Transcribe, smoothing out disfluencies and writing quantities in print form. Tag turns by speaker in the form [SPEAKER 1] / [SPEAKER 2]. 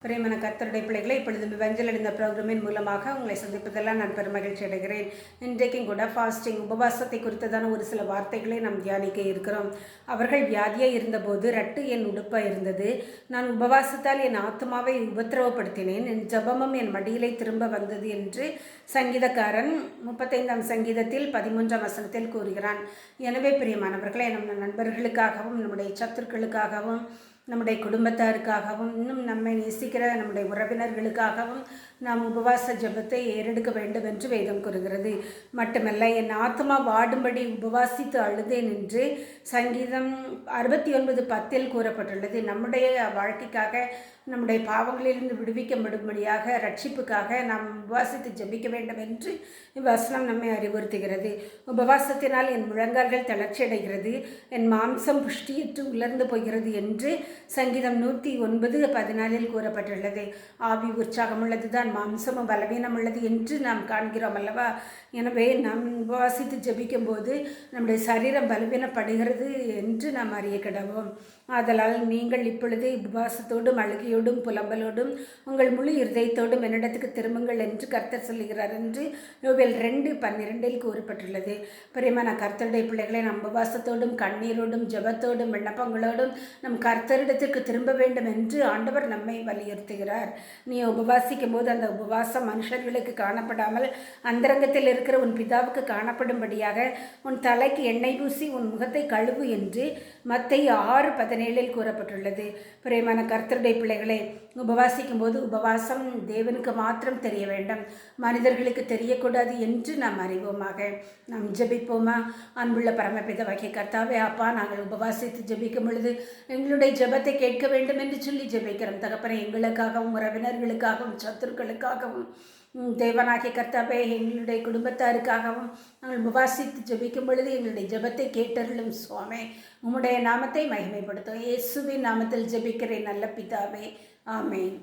[SPEAKER 1] பிரியமான கர்த்தருடைய பிள்ளைகளை இப்பொழுது விவஞ்சல் இந்த ப்ரோக்ராமின் மூலமாக உங்களை சந்திப்பதெல்லாம் நான் பெருமகிழ்ச்சி அடைகிறேன். இன்றைக்கும் கூட ஃபாஸ்டிங் உபவாசத்தை குறித்ததான ஒரு சில வார்த்தைகளை நாம் தியானிக்க இருக்கிறோம். அவர்கள் வியாதியாக இருந்தபோது ரட்டு என் உடுப்பாக இருந்தது. நான் உபவாசத்தால் என் ஆத்மாவை உபத்திரவப்படுத்தினேன். என் ஜபமும் என் மடியிலே திரும்ப வந்தது என்று சங்கீதக்காரன் 35ஆம் சங்கீதத்தில் 13ஆம் வசனத்தில் கூறுகிறான். எனவே பிரியமானவர்களை நம் நண்பர்களுக்காகவும் நம்முடைய சத்துருக்களுக்காகவும் நம்முடைய குடும்பத்தாருக்காகவும் இன்னும் நம்மை நேசிக்கிற நம்முடைய உறவினர்களுக்காகவும் நாம் உபவாச ஜபத்தை ஏறெடுக்க வேண்டும் என்று வேதம் கூறுகிறது. மட்டுமல்ல, என் ஆத்மா வாடும்படி உபவாசித்து அழுதேன் என்று சங்கீதம் 69:10 கூறப்பட்டுள்ளது. நம்முடைய வாழ்க்கைக்காக, நம்முடைய பாவங்களிலிருந்து விடுவிக்கப்படும்படியாக, ரட்சிப்புக்காக நாம் உபவாசித்து ஜபிக்க வேண்டும் என்று வசனம் நம்மை அறிவுறுத்துகிறது. உபவாசத்தினால் என் முழங்கால்கள் தளர்ச்சி அடைகிறது, என் மாம்சம் புஷ்டியற்று உலர்ந்து போகிறது என்று சங்கீதம் 109:14 கூறப்பட்டுள்ளது. ஆவி உற்சாகம் உள்ளதுதான், மாம்சமும் பலவீனம் உள்ளது என்று நாம் காண்கிறோம் அல்லவா? எனவே நாம் உபவாசித்து ஜபிக்கும் போது நம்முடைய சரீரம் பலவீனப்படுகிறது என்று நாம் அறிய கடவோம். ஆதலால் நீங்கள் இப்பொழுது உபவாசத்தோடும் அழுகையோடும் புலம்பலோடும் உங்கள் முழு இருதயத்தோடும் என்னிடத்துக்கு திரும்புங்கள் என்று கர்த்தர் சொல்லுகிறார் என்று யோவேல் 2:12 கூறப்பட்டுள்ளது. பிரியமான கர்த்தருடைய பிள்ளைகளை நம் உபவாசத்தோடும் கண்ணீரோடும் ஜபத்தோடும் விண்ணப்பங்களோடும் நம் கர்த்தரிடத்திற்கு திரும்ப வேண்டும் என்று ஆண்டவர் நம்மை வலியுறுத்துகிறார். நீ உபவாசிக்கும் போது அந்த உபவாசம் மனுஷர்களுக்கு காணப்படாமல் அந்தரங்கத்தில் இருக்கிற உன் பிதாவுக்கு காணப்படும்படியாக உன் தலைக்கு எண்ணெய் பூசி உன் முகத்தை கழுவு என்று மத்தேயு 6:17 கூறப்பட்டுள்ளது. பிரியமான கர்த்தருடைய பிள்ளைகளை உபவாசிக்கும் போது உபவாசம் தேவனுக்கு மாத்திரம் தெரிய வேண்டும், மனிதர்களுக்கு தெரியக்கூடாது என்று நாம் அறிவோமாக. நாம் ஜபிப்போமா? அன்புள்ள பரமபிதாவாகிய கர்த்தாவே, அப்பா, நாங்கள் உபவாசித்து ஜபிக்கும் பொழுது எங்களுடைய ஜபத்தை கேட்க வேண்டும் என்று சொல்லி ஜபிக்கிறோம். தகப்பனை, எங்களுக்காகவும் உறவினர்களுக்காகவும் சத்துருக்களுக்காகவும் தேவனாகிய கர்த்தாவே, எங்களுடைய குடும்பத்தாருக்காகவும் நாங்கள் உபவாசித்து ஜபிக்கும் பொழுது எங்களுடைய ஜபத்தை கேட்டருளும் சுவாமி. உம்முடைய நாமத்தை மகிமைப்படுத்தும். இயேசுவின் நாமத்தில் ஜபிக்கிறேன் நல்ல பிதாவே, ஆமென்.